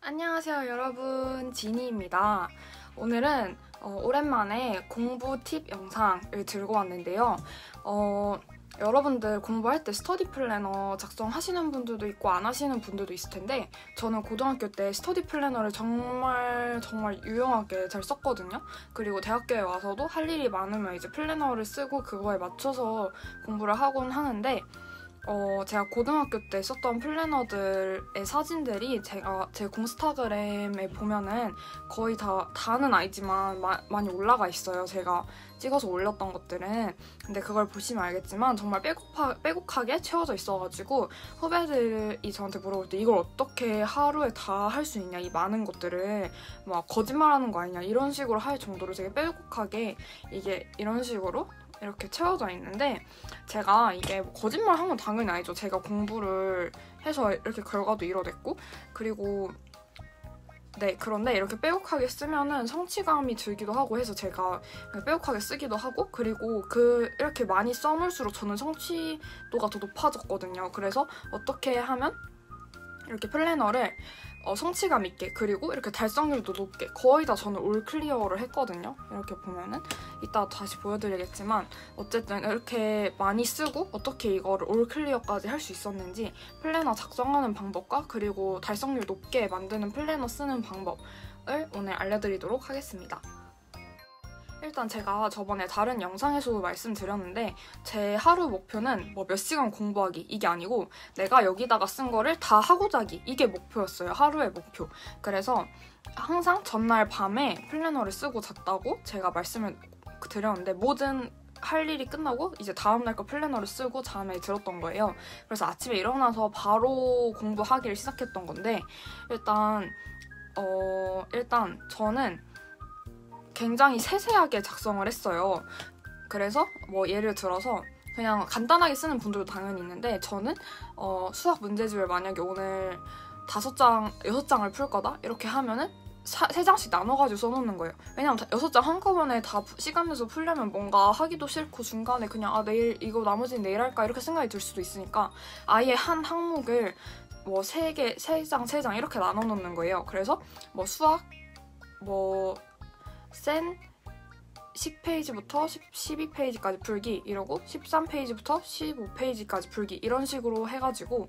안녕하세요 여러분, 지니입니다. 오늘은 오랜만에 공부 팁 영상을 들고 왔는데요. 여러분들 공부할 때 스터디 플래너 작성하시는 분들도 있고 안 하시는 분들도 있을 텐데 저는 고등학교 때 스터디 플래너를 정말 유용하게 잘 썼거든요. 그리고 대학교에 와서도 할 일이 많으면 이제 플래너를 쓰고 그거에 맞춰서 공부를 하곤 하는데 제가 고등학교 때 썼던 플래너들의 사진들이 제가 제 공스타그램에 보면은 거의 다는 아니지만 많이 올라가 있어요. 제가 찍어서 올렸던 것들은. 근데 그걸 보시면 알겠지만 정말 빼곡하게 채워져 있어가지고 후배들이 저한테 물어볼 때 이걸 어떻게 하루에 다 할 수 있냐, 이 많은 것들을 막 거짓말하는 거 아니냐 이런 식으로 할 정도로 되게 빼곡하게 이게 이런 식으로 이렇게 채워져 있는데 제가 이게 거짓말 한 건 당연히 아니죠. 제가 공부를 해서 이렇게 결과도 이뤄냈고 그리고 그런데 이렇게 빼곡하게 쓰면은 성취감이 들기도 하고 해서 제가 빼곡하게 쓰기도 하고 그리고 이렇게 많이 써놓을수록 저는 성취도가 더 높아졌거든요. 그래서 어떻게 하면 이렇게 플래너를 성취감 있게 그리고 이렇게 달성률도 높게 거의 다 저는 올 클리어를 했거든요. 이렇게 보면은 이따 다시 보여드리겠지만 어쨌든 이렇게 많이 쓰고 어떻게 이거를 올 클리어까지 할 수 있었는지 플래너 작성하는 방법과 그리고 달성률 높게 만드는 플래너 쓰는 방법을 오늘 알려드리도록 하겠습니다. 일단 제가 저번에 다른 영상에서도 말씀드렸는데 제 하루 목표는 뭐 몇 시간 공부하기 이게 아니고 내가 여기다가 쓴 거를 다 하고 자기 이게 목표였어요. 하루의 목표. 그래서 항상 전날 밤에 플래너를 쓰고 잤다고 제가 말씀을 드렸는데 모든 할 일이 끝나고 이제 다음날 거 플래너를 쓰고 잠에 들었던 거예요. 그래서 아침에 일어나서 바로 공부하기를 시작했던 건데 일단 저는 굉장히 세세하게 작성을 했어요. 그래서 뭐 예를 들어서 그냥 간단하게 쓰는 분들도 당연히 있는데 저는 수학 문제집을 만약에 오늘 5장, 6장을 풀 거다? 이렇게 하면은 3장씩 나눠가지고 써놓는 거예요. 왜냐면 6장 한꺼번에 다 시간 내서 풀려면 뭔가 하기도 싫고 중간에 그냥 내일 이거 나머지는 내일 할까 이렇게 생각이 들 수도 있으니까 아예 한 항목을 뭐 3장 이렇게 나눠놓는 거예요. 그래서 뭐 수학 센 10페이지부터 12페이지까지 풀기 이러고 13페이지부터 15페이지까지 풀기 이런 식으로 해가지고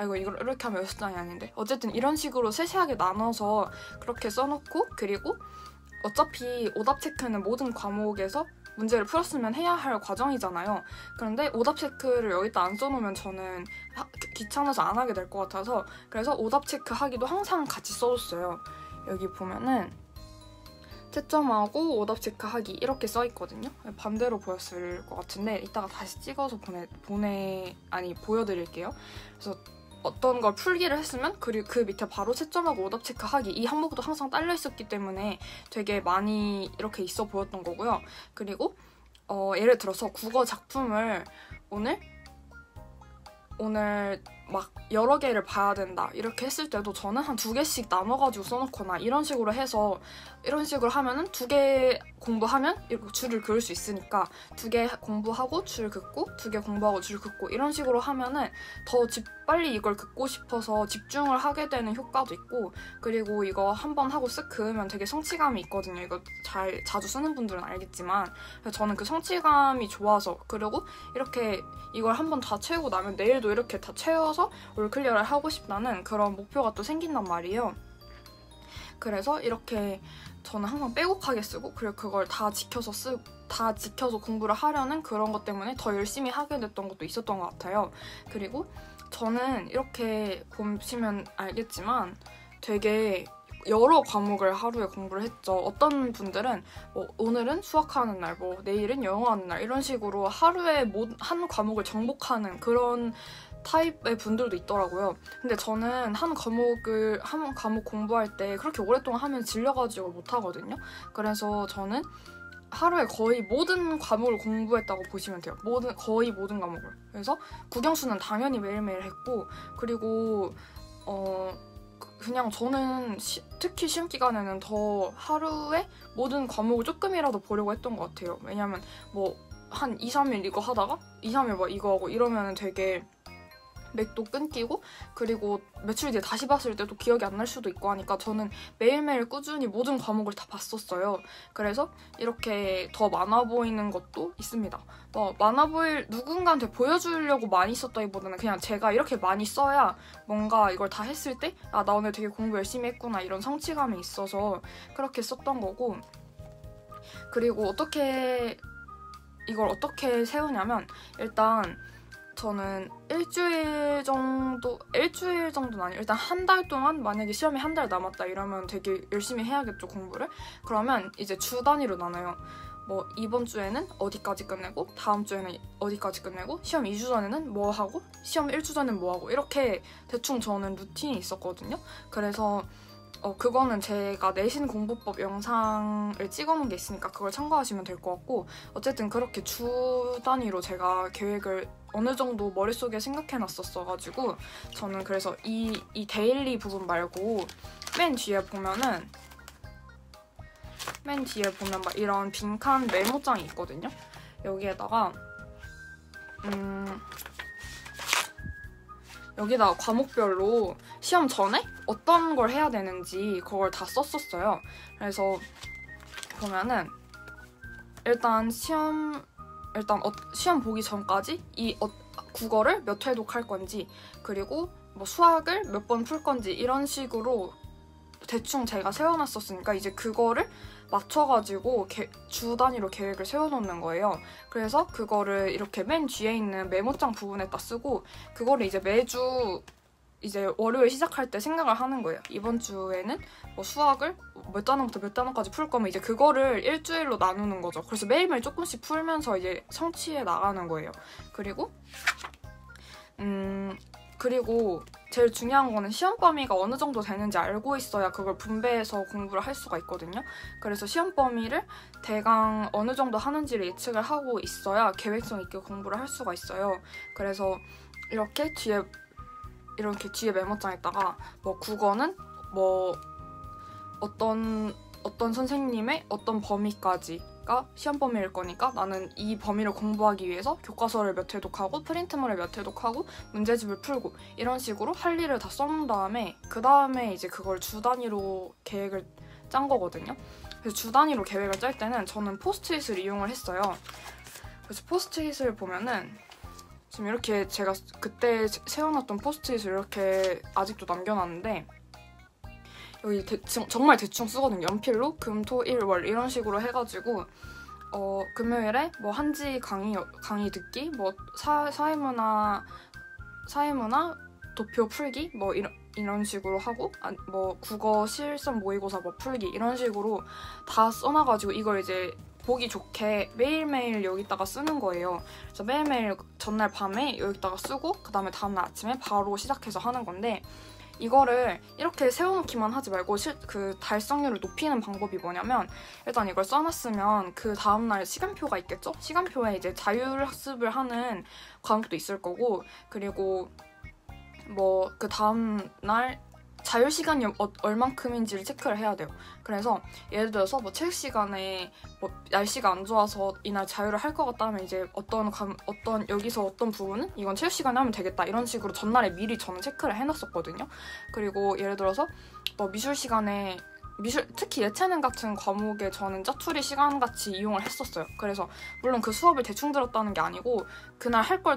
이걸 이렇게 하면 6장이 아닌데 어쨌든 이런 식으로 세세하게 나눠서 그렇게 써놓고 그리고 어차피 오답 체크는 모든 과목에서 문제를 풀었으면 해야 할 과정이잖아요. 그런데 오답 체크를 여기다 안 써놓으면 저는 귀찮아서 안 하게 될 것 같아서 그래서 오답 체크 하기도 항상 같이 써줬어요. 여기 보면은 채점하고 오답 체크하기 이렇게 써있거든요. 반대로 보였을 것 같은데 이따가 다시 찍어서 보여드릴게요. 그래서 어떤 걸 풀기를 했으면 그 밑에 바로 채점하고 오답 체크하기 이 항목도 항상 딸려 있었기 때문에 되게 많이 이렇게 있어 보였던 거고요. 그리고 예를 들어서 국어 작품을 오늘 막 여러 개를 봐야 된다 이렇게 했을 때도 저는 한 2개씩 나눠가지고 써놓거나 이런 식으로 하면은 2개 공부하면 이렇게 줄을 그을 수 있으니까 2개 공부하고 줄 긋고 2개 공부하고 줄 긋고 이런 식으로 하면은 더 빨리 이걸 긋고 싶어서 집중을 하게 되는 효과도 있고 그리고 이거 한번 하고 쓱 그으면 되게 성취감이 있거든요. 이거 자주 쓰는 분들은 알겠지만 저는 그 성취감이 좋아서 그리고 이렇게 이걸 한번 다 채우고 나면 내일도 이렇게 다 채워서 올 클리어를 하고 싶다는 그런 목표가 또 생긴단 말이에요. 그래서 이렇게 저는 항상 빼곡하게 쓰고 그리고 그걸 다 지켜서 공부를 하려는 그런 것 때문에 더 열심히 하게 됐던 것도 있었던 것 같아요. 그리고 저는 이렇게 보시면 알겠지만 되게 여러 과목을 하루에 공부를 했죠. 어떤 분들은 오늘은 수학하는 날, 내일은 영어하는 날 이런 식으로 하루에 한 과목을 정복하는 그런 타입의 분들도 있더라고요. 근데 저는 한 과목 공부할 때 그렇게 오랫동안 하면 질려가지고 못하거든요. 그래서 저는 하루에 거의 모든 과목을 공부했다고 보시면 돼요. 거의 모든 과목을. 그래서 국영수는 당연히 매일매일 했고 그리고 그냥 저는 특히 시험 기간에는 더 하루에 모든 과목을 조금이라도 보려고 했던 것 같아요. 왜냐면 한 2, 3일 이거 하다가 2, 3일 이거 하고 이러면 되게 맥도 끊기고 그리고 며칠 뒤에 다시 봤을 때도 기억이 안 날 수도 있고 하니까 저는 매일매일 꾸준히 모든 과목을 다 봤었어요. 그래서 이렇게 더 많아 보이는 것도 있습니다. 많아 보일 누군가한테 보여주려고 많이 썼다기보다는 그냥 제가 이렇게 많이 써야 뭔가 이걸 다 했을 때 아, 나 오늘 되게 공부 열심히 했구나 이런 성취감이 있어서 그렇게 썼던 거고, 그리고 이걸 어떻게 세우냐면 일단 저는 일주일 정도는 아니고 일단 한 달 동안 만약에 시험이 한 달 남았다 이러면 되게 열심히 해야겠죠, 공부를. 그러면 이제 주 단위로 나눠요. 뭐 이번 주에는 어디까지 끝내고 다음 주에는 어디까지 끝내고 시험 2주 전에는 뭐 하고 시험 1주 전에는 뭐 하고 이렇게 대충 저는 루틴이 있었거든요. 그래서 그거는 제가 내신 공부법 영상을 찍어놓은 게 있으니까 그걸 참고하시면 될 것 같고, 어쨌든 그렇게 주 단위로 제가 계획을 어느 정도 머릿속에 생각해놨었어가지고 저는 그래서 이 데일리 부분 말고 맨 뒤에 보면 막 이런 빈칸 메모장이 있거든요. 여기에다가 여기다가 과목별로 시험 전에 어떤 걸 해야 되는지 그걸 다 썼었어요. 그래서 보면은 일단 시험 보기 전까지 국어를 몇 회독 할 건지, 그리고 뭐 수학을 몇 번 풀 건지 이런 식으로 대충 제가 세워놨었으니까 이제 그거를 맞춰가지고 주 단위로 계획을 세워놓는 거예요. 그래서 그거를 이렇게 맨 뒤에 있는 메모장 부분에다 쓰고 그거를 이제 매주 이제 월요일 시작할 때 생각을 하는 거예요. 이번 주에는 뭐 수학을 몇 단원부터 몇 단원까지 풀 거면 이제 그거를 일주일로 나누는 거죠. 그래서 매일매일 조금씩 풀면서 이제 성취해 나가는 거예요. 그리고 제일 중요한 거는 시험 범위가 어느 정도 되는지 알고 있어야 그걸 분배해서 공부를 할 수가 있거든요. 그래서 시험 범위를 대강 어느 정도 하는지를 예측을 하고 있어야 계획성 있게 공부를 할 수가 있어요. 그래서 이렇게 뒤에 메모장에다가 뭐 국어는 뭐 어떤 선생님의 어떤 범위까지가 시험 범위일 거니까 나는 이 범위를 공부하기 위해서 교과서를 몇 회독하고 프린트물을 몇 회독하고 문제집을 풀고 이런 식으로 할 일을 다 써놓은 다음에 그 다음에 이제 그걸 주 단위로 계획을 짠 거거든요. 그래서 주 단위로 계획을 짤 때는 저는 포스트잇을 이용을 했어요. 그래서 포스트잇을 보면은 지금 이렇게 제가 그때 세워놨던 포스트잇을 이렇게 아직도 남겨놨는데 여기 정말 대충 쓰거든요. 연필로 금, 토, 일, 월 이런 식으로 해가지고 금요일에 뭐 한지 강의 듣기, 뭐 사회문화 도표 풀기 뭐 이런 식으로 하고 뭐 국어 실선 모의고사 뭐 풀기 이런 식으로 다 써놔가지고 이걸 이제 보기 좋게 매일매일 여기다가 쓰는 거예요. 그래서 매일매일 전날 밤에 여기다가 쓰고 그 다음에 다음날 아침에 바로 시작해서 하는 건데, 이거를 이렇게 세워놓기만 하지 말고 그 달성률을 높이는 방법이 뭐냐면 일단 이걸 써놨으면 그 다음날 시간표가 있겠죠? 시간표에 이제 자율학습을 하는 과목도 있을 거고, 그리고 뭐 그 다음날 자율시간이 얼만큼인지를 체크를 해야 돼요. 그래서 예를 들어서 뭐 체육 시간에 뭐 날씨가 안 좋아서 이날 자율을 할 것 같다 하면 이제 여기서 어떤 부분은 이건 체육 시간에 하면 되겠다 이런 식으로 전날에 미리 저는 체크를 해놨었거든요. 그리고 예를 들어서 뭐 미술 시간에 특히 예체능 같은 과목에 저는 짜투리 시간같이 이용을 했었어요. 그래서 물론 그 수업을 대충 들었다는 게 아니고 그날 할 걸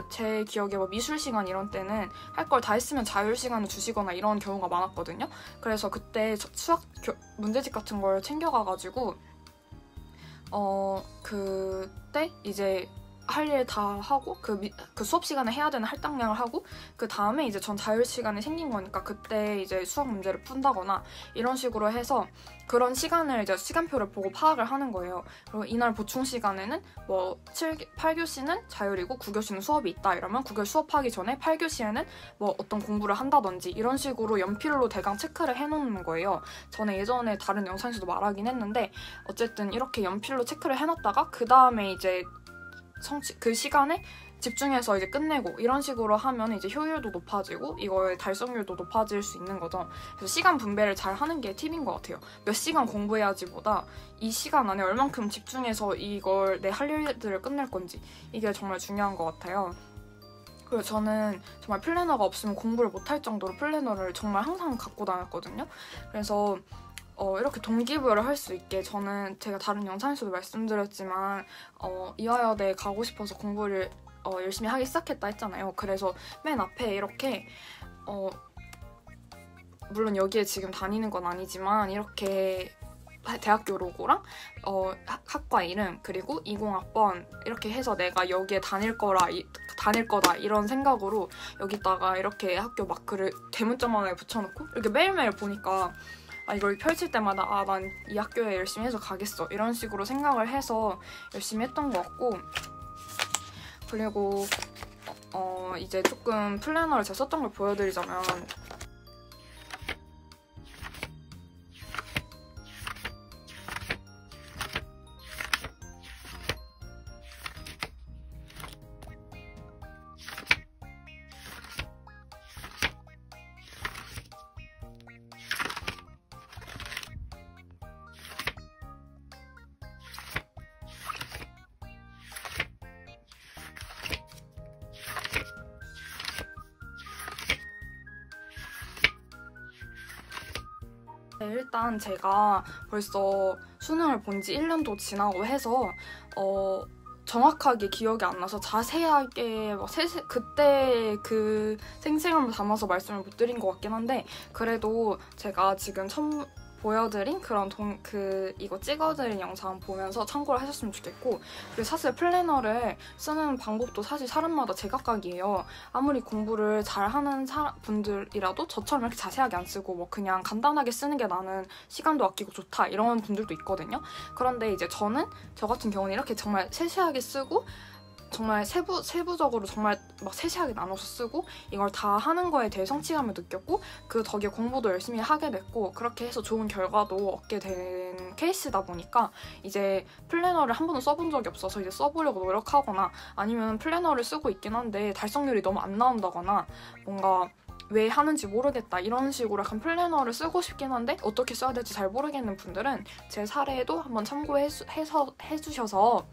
제 기억에 뭐 미술 시간 이런 때는 할 걸 다 했으면 자율 시간을 주시거나 이런 경우가 많았거든요. 그래서 그때 수학 문제집 같은 걸 챙겨가가지고 그때 이제 할 일 다 하고 그 수업 시간에 해야 되는 할당량을 하고 그 다음에 이제 전 자율 시간이 생긴 거니까 그때 이제 수학 문제를 푼다거나 이런 식으로 해서 그런 시간을 이제 시간표를 보고 파악을 하는 거예요. 그리고 이날 보충 시간에는 뭐 8교시는 자율이고 9교시는 수업이 있다 이러면 9교시 수업하기 전에 8교시에는 뭐 어떤 공부를 한다든지 이런 식으로 연필로 대강 체크를 해놓는 거예요. 저는 예전에 다른 영상에서도 말하긴 했는데 어쨌든 이렇게 연필로 체크를 해놨다가 그 다음에 이제 그 시간에 집중해서 이제 끝내고 이런 식으로 하면 이제 효율도 높아지고 이거의 달성률도 높아질 수 있는 거죠. 그래서 시간 분배를 잘 하는 게 팁인 것 같아요. 몇 시간 공부해야지보다 이 시간 안에 얼만큼 집중해서 이걸 내 할 일들을 끝낼 건지 이게 정말 중요한 것 같아요. 그리고 저는 정말 플래너가 없으면 공부를 못할 정도로 플래너를 정말 항상 갖고 다녔거든요. 그래서 이렇게 동기부여를 할 수 있게 저는 제가 다른 영상에서도 말씀드렸지만 이화여대 가고 싶어서 공부를 열심히 하기 시작했다 했잖아요. 그래서 맨 앞에 이렇게 물론 여기에 지금 다니는 건 아니지만 이렇게 대학교 로고랑 학과 이름 그리고 20학번 이렇게 해서 내가 여기에 다닐 거다 이런 생각으로 여기다가 이렇게 학교 마크를 대문짝만하게 붙여놓고 이렇게 매일매일 보니까 이걸 펼칠 때마다 난 이 학교에 열심히 해서 가겠어 이런 식으로 생각을 해서 열심히 했던 것 같고, 그리고 이제 조금 플래너를 제가 썼던 걸 보여드리자면 일단 제가 벌써 수능을 본 지 1년도 지나고 해서 정확하게 기억이 안 나서 자세하게 그때 그 생생함을 담아서 말씀을 못 드린 것 같긴 한데, 그래도 제가 지금 보여드린 그런 이거 찍어드린 영상 보면서 참고를 하셨으면 좋겠고, 그리고 사실 플래너를 쓰는 방법도 사실 사람마다 제각각이에요. 아무리 공부를 잘하는 분들이라도 저처럼 이렇게 자세하게 안 쓰고 뭐 그냥 간단하게 쓰는 게 나는 시간도 아끼고 좋다 이런 분들도 있거든요. 그런데 이제 저 같은 경우는 이렇게 정말 세세하게 쓰고 정말 세부적으로 정말 막 세세하게 나눠서 쓰고 이걸 다 하는 거에 대해 성취감을 느꼈고, 그 덕에 공부도 열심히 하게 됐고, 그렇게 해서 좋은 결과도 얻게 된 케이스다 보니까 이제 플래너를 한 번도 써본 적이 없어서 이제 써보려고 노력하거나, 아니면 플래너를 쓰고 있긴 한데 달성률이 너무 안 나온다거나 뭔가 왜 하는지 모르겠다 이런 식으로 약간 플래너를 쓰고 싶긴 한데 어떻게 써야 될지 잘 모르겠는 분들은 제 사례도 한번 참고해주셔서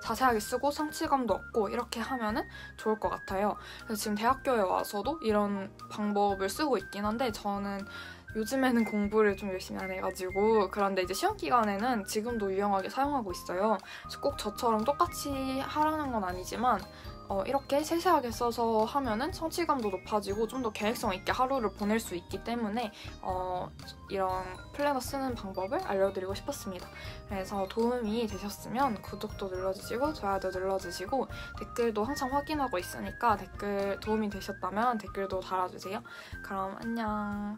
자세하게 쓰고 성취감도 얻고 이렇게 하면은 좋을 것 같아요. 그래서 지금 대학교에 와서도 이런 방법을 쓰고 있긴 한데, 저는 요즘에는 공부를 좀 열심히 안 해가지고, 그런데 이제 시험 기간에는 지금도 유용하게 사용하고 있어요. 그래서 꼭 저처럼 똑같이 하라는 건 아니지만 이렇게 세세하게 써서 하면은 성취감도 높아지고 좀 더 계획성 있게 하루를 보낼 수 있기 때문에 이런 플래너 쓰는 방법을 알려드리고 싶었습니다. 그래서 도움이 되셨으면 구독도 눌러주시고 좋아요도 눌러주시고 댓글도 항상 확인하고 있으니까 도움이 되셨다면 댓글도 달아주세요. 그럼 안녕.